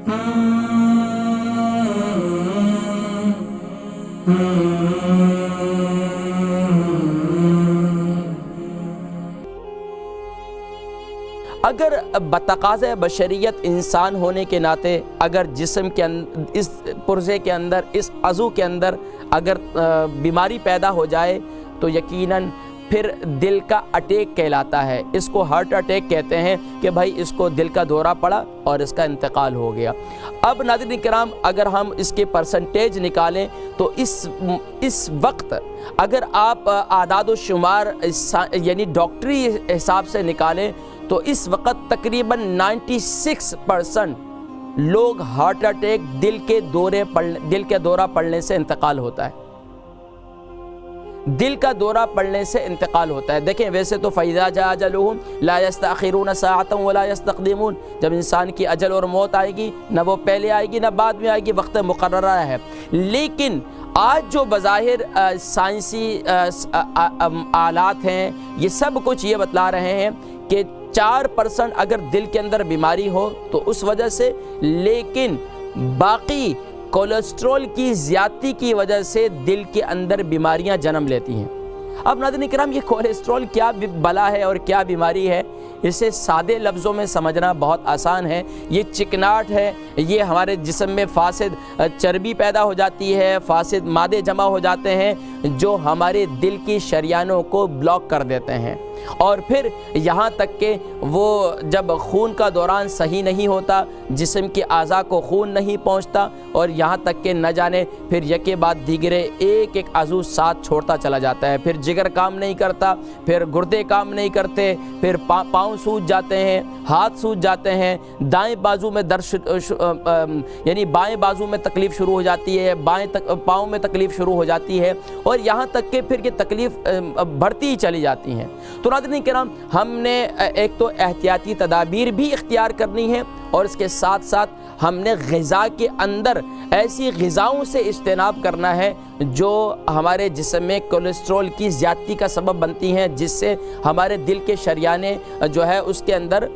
اگر بتقاضۂ بشریت انسان ہونے کے ناطے اگر جسم کے اندر، اس پرزے کے اندر، اس عضو کے اندر اگر بیماری پیدا ہو جائے تو یقیناً پھر دل کا اٹیک کہلاتا ہے۔ اس کو ہارٹ اٹیک کہتے ہیں کہ بھائی اس کو دل کا دورہ پڑا اور اس کا انتقال ہو گیا۔ اب ناظرین کرام، اگر ہم اس کے پرسنٹیج نکالیں تو اس وقت اگر آپ اعداد و شمار یعنی ڈاکٹری حساب سے نکالیں تو اس وقت تقریباً 96% لوگ ہارٹ اٹیک، دل کے دورہ پڑنے سے انتقال ہوتا ہے، دل کا دورہ پڑنے سے انتقال ہوتا ہے۔ دیکھیں ویسے تو فَإِذَا جَاءَ أَجَلُهُمْ لَا يَسْتَأْخِرُونَ سَاعَةً وَلَا يَسْتَقْدِمُونَ، جب انسان کی اجل اور موت آئے گی نہ وہ پہلے آئے گی نہ بعد میں آئے گی، وقت مقررہ ہے۔ لیکن آج جو بظاہر سائنسی آلات ہیں یہ سب کچھ یہ بتلا رہے ہیں کہ 4% اگر دل کے اندر بیماری ہو تو اس وجہ سے، لیکن باقی کولیسٹرول کی زیادتی کی وجہ سے دل کے اندر بیماریاں جنم لیتی ہیں۔ اب ناظرین کرام، یہ کولیسٹرول کیا بلا ہے اور کیا بیماری ہے، اسے سادے لفظوں میں سمجھنا بہت آسان ہے۔ یہ چکناٹ ہے، یہ ہمارے جسم میں فاسد چربی پیدا ہو جاتی ہے، فاسد مادے جمع ہو جاتے ہیں جو ہمارے دل کی شریانوں کو بلاک کر دیتے ہیں، اور پھر یہاں تک کہ وہ جب خون کا دوران صحیح نہیں ہوتا، جسم کے اعضاء کو خون نہیں پہنچتا، اور یہاں تک کہ نہ جانے پھر یکے بعد دیگرے ایک عضو ساتھ چھوڑتا چلا جاتا ہے۔ پھر جگر کام نہیں کرتا، پھر گردے کام نہیں کرتے، پھر پاؤں سوج جاتے ہیں، ہاتھ سوج جاتے ہیں، دائیں بازو میں یعنی بائیں بازو میں تکلیف شروع ہو جاتی ہے، بائیں پاؤں میں تکلیف شروع ہو جاتی ہے، اور یہاں تک کہ پھر یہ تکلیف بڑھتی ہی چلی جاتی ہیں۔ تو ناظرین کرام، ہم نے ایک تو احتیاطی تدابیر بھی اختیار کرنی ہے، اور اس کے ساتھ ساتھ ہم نے غذا کے اندر ایسی غذاؤں سے اجتناب کرنا ہے جو ہمارے جسم میں کولیسٹرول کی زیادتی کا سبب بنتی ہیں، جس سے ہمارے دل کے شریانے جو ہے اس کے اندر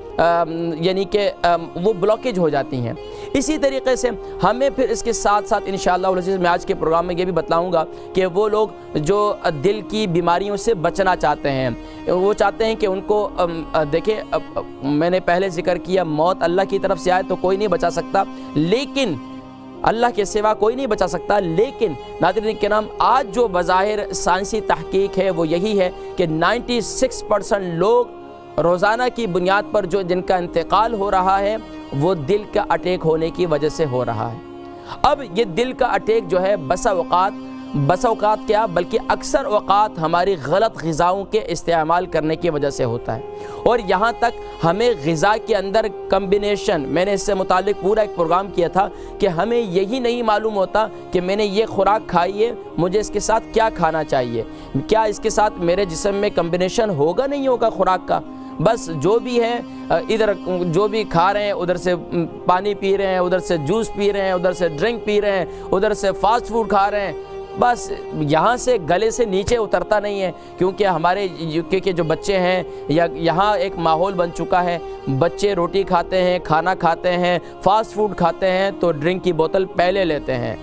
یعنی کہ وہ بلاکیج ہو جاتی ہیں۔ اسی طریقے سے ہمیں پھر اس کے ساتھ ساتھ انشاءاللہ العزیز میں آج کے پروگرام میں یہ بھی بتلاؤں گا کہ وہ لوگ جو دل کی بیماریوں سے بچنا چاہتے ہیں، وہ چاہتے ہیں کہ ان کو دیکھیں، میں نے پہلے ذکر کیا موت اللہ کی طرف سے آئے تو کوئی نہیں بچا سکتا، لیکن اللہ کے سوا کوئی نہیں بچا سکتا، لیکن ناظرین کرام آج جو بظاہر سائنسی تحقیق ہے وہ یہی ہے کہ 96% لوگ روزانہ کی بنیاد پر جو جن کا انتقال ہو رہا ہے وہ دل کا اٹیک ہونے کی وجہ سے ہو رہا ہے۔ اب یہ دل کا اٹیک جو ہے بسا اوقات کیا بلکہ اکثر اوقات ہماری غلط غذاؤں کے استعمال کرنے کی وجہ سے ہوتا ہے، اور یہاں تک ہمیں غذا کے اندر کمبینیشن، میں نے اس سے متعلق پورا ایک پروگرام کیا تھا کہ ہمیں یہی نہیں معلوم ہوتا کہ میں نے یہ خوراک کھائی ہے، مجھے اس کے ساتھ کیا کھانا چاہیے، کیا اس کے ساتھ میرے جسم میں کمبینیشن ہوگا نہیں ہوگا خوراک کا، بس جو بھی ہے ادھر جو بھی کھا رہے ہیں، ادھر سے پانی پی رہے ہیں، ادھر سے جوس پی رہے ہیں، ادھر سے ڈرنک پی رہے ہیں، ادھر سے فاسٹ فوڈ کھا رہے ہیں، بس یہاں سے گلے سے نیچے اترتا نہیں ہے، کیونکہ ہمارے یوکے کے جو بچے ہیں یا یہاں ایک ماحول بن چکا ہے، بچے روٹی کھاتے ہیں، کھانا کھاتے ہیں، فاسٹ فوڈ کھاتے ہیں تو ڈرنک کی بوتل پہلے لیتے ہیں،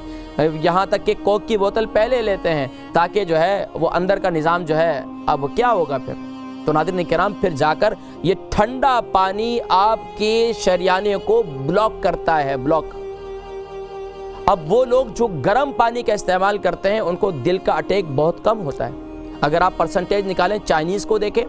یہاں تک کہ کوک کی بوتل پہلے لیتے ہیں تاکہ جو ہے وہ اندر کا نظام جو ہے اب کیا ہوگا پھر۔ تو ناظرین کرام پھر جا کر یہ ٹھنڈا پانی آپ کے شریانے کو بلاک کرتا ہے، بلاک۔ اب وہ لوگ جو گرم پانی کا استعمال کرتے ہیں ان کو دل کا اٹیک بہت کم ہوتا ہے۔ اگر آپ پرسنٹیج نکالیں، چائنیز کو دیکھیں،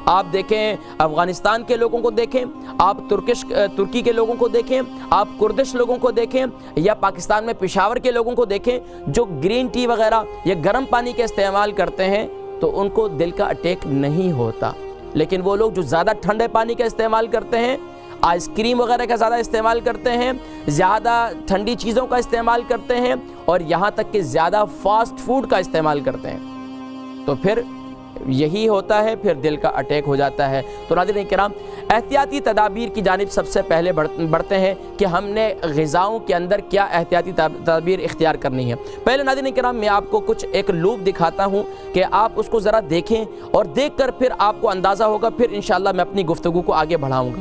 آپ دیکھیں افغانستان کے لوگوں کو دیکھیں، آپ ترکی کے لوگوں کو دیکھیں، آپ کردش لوگوں کو دیکھیں، یا پاکستان میں پشاور کے لوگوں کو دیکھیں جو گرین ٹی وغیرہ یا گرم پانی کا استعمال کرتے ہیں تو ان کو دل کا اٹیک نہیں ہوتا، لیکن وہ لوگ جو زیادہ ٹھنڈے پانی کا استعمال کرتے ہیں، آئس کریم وغیرہ کا زیادہ استعمال کرتے ہیں، زیادہ ٹھنڈی چیزوں کا استعمال کرتے ہیں، اور یہاں تک کہ زیادہ فاسٹ فوڈ کا استعمال کرتے ہیں، تو پھر یہی ہوتا ہے، پھر دل کا اٹیک ہو جاتا ہے۔ تو ناظرین کرام احتیاطی تدابیر کی جانب سب سے پہلے بڑھتے ہیں کہ ہم نے غذاؤں کے اندر کیا احتیاطی تدابیر اختیار کرنی ہے۔ پہلے ناظرین کرام میں آپ کو کچھ ایک لوپ دکھاتا ہوں کہ آپ اس کو ذرا دیکھیں، اور دیکھ کر پھر آپ کو اندازہ ہوگا، پھر انشاءاللہ میں اپنی گفتگو کو آگے بڑھاؤں گا۔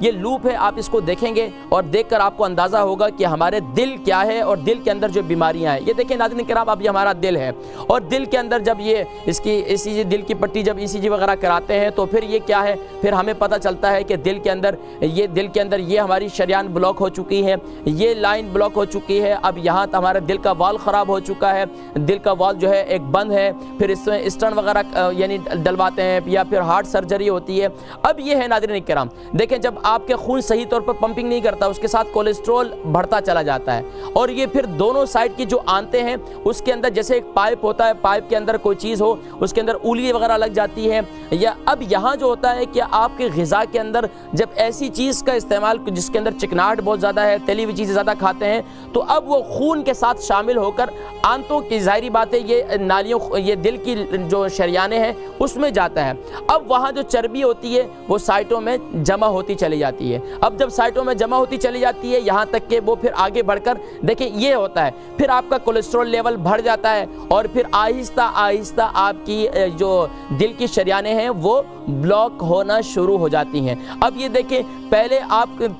یہ لوپ ہے, آپ اس کو دیکھیں گے اور دیکھ کر آپ کو اندازہ ہوگا کہ ہمارے دل کیا ہے اور دل کے اندر جو بیماریاں ہیں. یہ دیکھیں ناظرین کرام, اب یہ ہمارا دل ہے اور دل کے اندر جب یہ اس کی دل کی پٹی جب ECG وغیرہ کراتے ہیں تو پھر یہ کیا ہے, پھر ہمیں پتہ چلتا ہے کہ دل کے اندر یہ ہماری شریان بلاک ہو چکی ہے, یہ لائن بلاک ہو چکی ہے. اب یہاں ہمارا دل کا وال خراب ہو چکا ہے, دل کا وال جو ہے ایک بند ہے, پھر اس میں اسٹن وغیرہ یعنی ڈلواتے ہیں یا پھر ہارٹ سرجری ہوتی ہے. اب یہ ہے ناظرین کرام, دیکھیں جب آپ کے خون صحیح طور پر پمپنگ نہیں کرتا, اس کے ساتھ کولیسٹرول بڑھتا چلا جاتا ہے اور یہ پھر دونوں سائڈ کی جو آنتیں ہیں اس کے اندر جیسے ایک پائپ ہوتا ہے, پائپ کے اندر کوئی چیز ہو اس کے اندر اولی وغیرہ لگ جاتی ہے. یا اب یہاں جو ہوتا ہے کہ آپ کے غذا کے اندر جب ایسی چیز کا استعمال جس کے اندر چکناہٹ بہت زیادہ ہے, تلی ہوئی چیزیں زیادہ کھاتے ہیں, تو اب وہ خون کے ساتھ شامل ہو کر آنتوں کی ظاہری بات ہے یہ نالیوں, یہ دل کی جو شریانیں ہیں اس میں جاتا ہے. اب وہاں جو چربی ہوتی ہے وہ سائٹوں میں جمع ہوتی چلی جاتی ہے. اب جب سائٹوں میں جمع ہوتی چلی جاتی ہے یہاں تک کہ وہ پھر آگے بڑھ کر دیکھیں یہ ہوتا ہے, پھر آپ کا کولیسٹرول لیول بڑھ جاتا ہے اور پھر آہستہ آہستہ آپ کی جو دل کی شریانیں ہیں وہ بلاک ہونا شروع ہو جاتی ہیں. اب یہ دیکھیں پہلے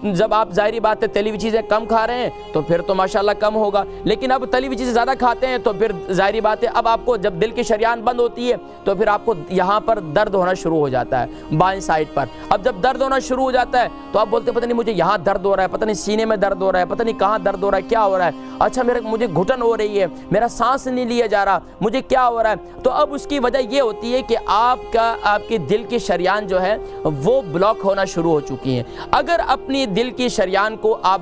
جب آپ ظاہری بات ہے تلی ہوئی چیزیں کم کھا رہے ہیں تو پھر تو ماشاءاللہ کم ہوگا, لیکن اب تلی ہوئی چیزیں زیادہ کھاتے ہیں تو پھر ظاہری بات ہے اب آپ کو جب دل کی شریان بند ہوتی ہے تو پھر آپ کو یہاں پر درد ہونا شروع ہو جاتا ہے بائیں سائڈ پر. اب جب درد ہونا شروع ہو جاتا ہے تو آپ بولتے ہیں پتہ نہیں مجھے یہاں درد ہو رہا ہے, پتہ نہیں سینے میں درد ہو رہا ہے, پتہ نہیں کہاں درد ہو رہا ہے, کیا ہو رہا ہے, اچھا مجھے گھٹن ہو رہی ہے, میرا سانس نہیں لیا جا رہا, مجھے کیا ہو رہا ہے. تو اب اس کی وجہ یہ ہوتی ہے کہ آپ کی دل کی شریان جو ہے وہ بلاک ہونا شروع ہو چکی ہیں. اگر اپنی دل کی شریان کو آپ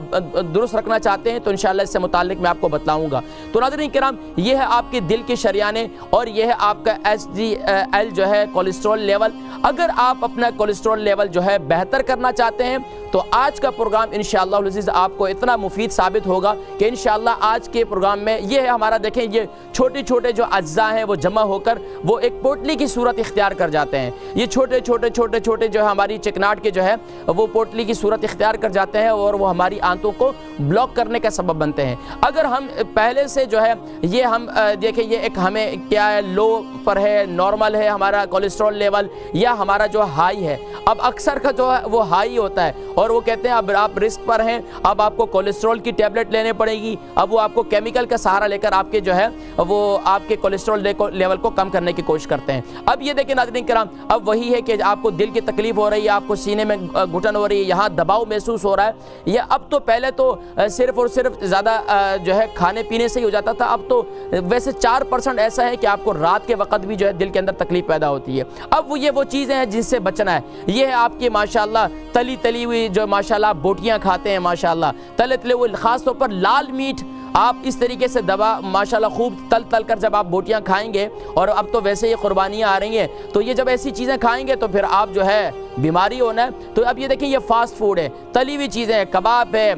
درست رکھنا چاہتے ہیں تو انشاءاللہ اس سے متعلق میں آپ کو بتلاؤں گا. تو ناظرین کرام یہ ہے آپ کی دل کی شریانیں اور یہ ہے آپ کا HDL جو ہے کولیسٹرول لیول. اگر آپ اپنا کولیسٹرول لیول جو ہے بہتر کرنا چاہتے ہیں تو آج کا پروگرام انشاءاللہ العزیز آپ کو اتنا مفید ثابت ہوگا کہ انشاءاللہ آج کے پروگرام میں یہ ہے ہمارا, دیکھیں یہ چھوٹے چھوٹے جو اجزاء ہیں وہ جمع ہو کر وہ ایک پوٹلی کی صورت اختیار کر جاتے ہیں. یہ چھوٹے چھوٹے جو ہے ہماری چکناٹ کے جو ہے وہ پوٹلی کی صورت اختیار کر جاتے ہیں اور وہ ہماری آنتوں کو بلاک کرنے کا سبب بنتے ہیں. اگر ہم پہلے سے جو ہے یہ ہم دیکھیں یہ ایک ہمیں کیا ہے لو پر ہے, نارمل ہے ہمارا کولیسٹرول لیول یا ہمارا جو ہائی ہے. اب اکثر کا جو ہے وہ ہائی ہوتا ہے اور وہ کہتے ہیں اب آپ رسک پر ہیں, اب آپ کو کولیسٹرول کی ٹیبلٹ لینے پڑے گی, اب وہ آپ کو کیمیکل کا سہارا لے کر آپ کے جو ہے وہ آپ کے کولیسٹرول لیول کو کم کرنے کی کوشش کرتے ہیں. اب یہ دیکھیں ناظرین کرام اب وہی ہے کہ آپ کو دل کی تکلیف ہو رہی ہے, آپ کو سینے میں گھٹن ہو رہی ہے, یہاں دباؤ محسوس ہو رہا ہے. یہ اب تو پہلے تو صرف اور صرف زیادہ جو ہے کھانے پینے سے ہی ہو جاتا تھا, اب تو ویسے 4% ایسا ہے کہ آپ کو رات کے وقت بھی جو ہے دل کے اندر تکلیف پیدا ہوتی ہے. اب وہ چیزیں ہیں جن سے بچنا ہے. یہ ہے آپ کی ماشاءاللہ تلی ہوئی جو ماشاءاللہ آپ بوٹیاں کھاتے ہیں, ماشاءاللہ تلے ہوئے خاص طور پر لال میٹ آپ اس طریقے سے دبا ماشاءاللہ خوب تل کر جب آپ بوٹیاں کھائیں گے, اور اب تو ویسے یہ قربانیاں آ رہی ہیں تو یہ جب ایسی چیزیں کھائیں گے تو پھر آپ جو ہے بیماری ہونا ہے. تو اب یہ دیکھیں یہ فاسٹ فوڈ ہے, تلی ہوئی چیزیں ہیں, کباب ہے,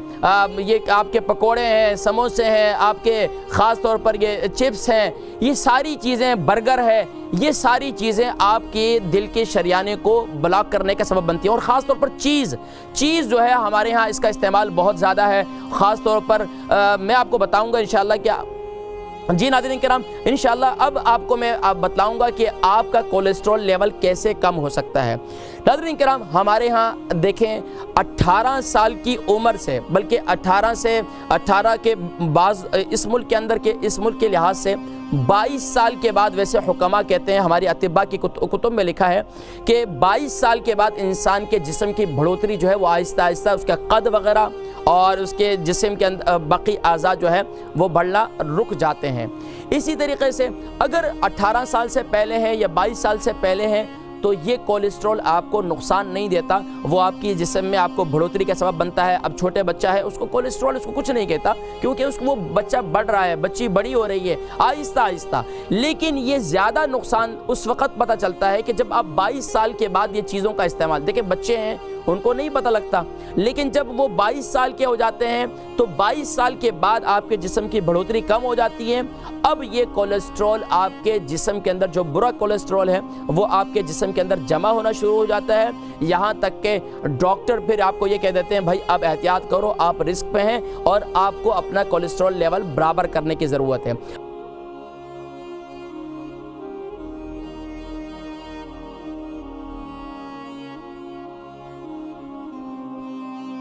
یہ آپ کے پکوڑے ہیں, سموسے ہیں, آپ کے خاص طور پر یہ چپس ہیں, یہ ساری چیزیں, برگر ہے, یہ ساری چیزیں آپ کے دل کے شریانے کو بلاک کرنے کا سبب بنتی ہیں. اور خاص طور پر چیز جو ہے ہمارے ہاں اس کا استعمال بہت زیادہ ہے. خاص طور پر میں آپ کو بتاؤں گا انشاءاللہ کیا جی ناظرین کرام انشاءاللہ اب آپ کو میں بتلاؤں گا کہ آپ کا کولیسٹرول لیول کیسے کم ہو سکتا ہے. ناظرین کرام ہمارے ہاں دیکھیں 18 سال کی عمر سے, بلکہ 18 کے بعض اس ملک کے اندر کے اس ملک کے لحاظ سے 22 سال کے بعد, ویسے حکماء کہتے ہیں, ہماری اطباء کی کتب میں لکھا ہے کہ 22 سال کے بعد انسان کے جسم کی بڑھوتری جو ہے وہ آہستہ آہستہ اس کا قد وغیرہ اور اس کے جسم کے اندر باقی اعضاء جو ہے وہ بڑھنا رک جاتے ہیں. اسی طریقے سے اگر 18 سال سے پہلے ہے یا 22 سال سے پہلے ہے تو یہ کولیسٹرول آپ کو نقصان نہیں دیتا, وہ آپ کی جسم میں آپ کو بڑھوتری کا سبب بنتا ہے. اب چھوٹے بچہ ہے اس کو کولیسٹرول اس کو کچھ نہیں کہتا کیونکہ وہ بچہ بڑھ رہا ہے, بچی بڑی ہو رہی ہے آہستہ آہستہ. لیکن یہ زیادہ نقصان اس وقت پتہ چلتا ہے کہ جب آپ 22 سال کے بعد یہ چیزوں کا استعمال, دیکھیں بچے ہیں ان کو نہیں پتہ لگتا, لیکن جب وہ 22 سال کے ہو جاتے ہیں تو 22 سال کے بعد آپ کے جسم کی بڑھوتری کم ہو جاتی ہے. اب یہ کولیسٹرول آپ کے جسم کے اندر جو برا کولیسٹرول ہے وہ آپ کے جسم کے اندر جمع ہونا شروع ہو جاتا ہے, یہاں تک کہ ڈاکٹر پھر آپ کو یہ کہہ دیتے ہیں بھائی اب احتیاط کرو, آپ رسک پہ ہیں اور آپ کو اپنا کولیسٹرول لیول برابر کرنے کی ضرورت ہے.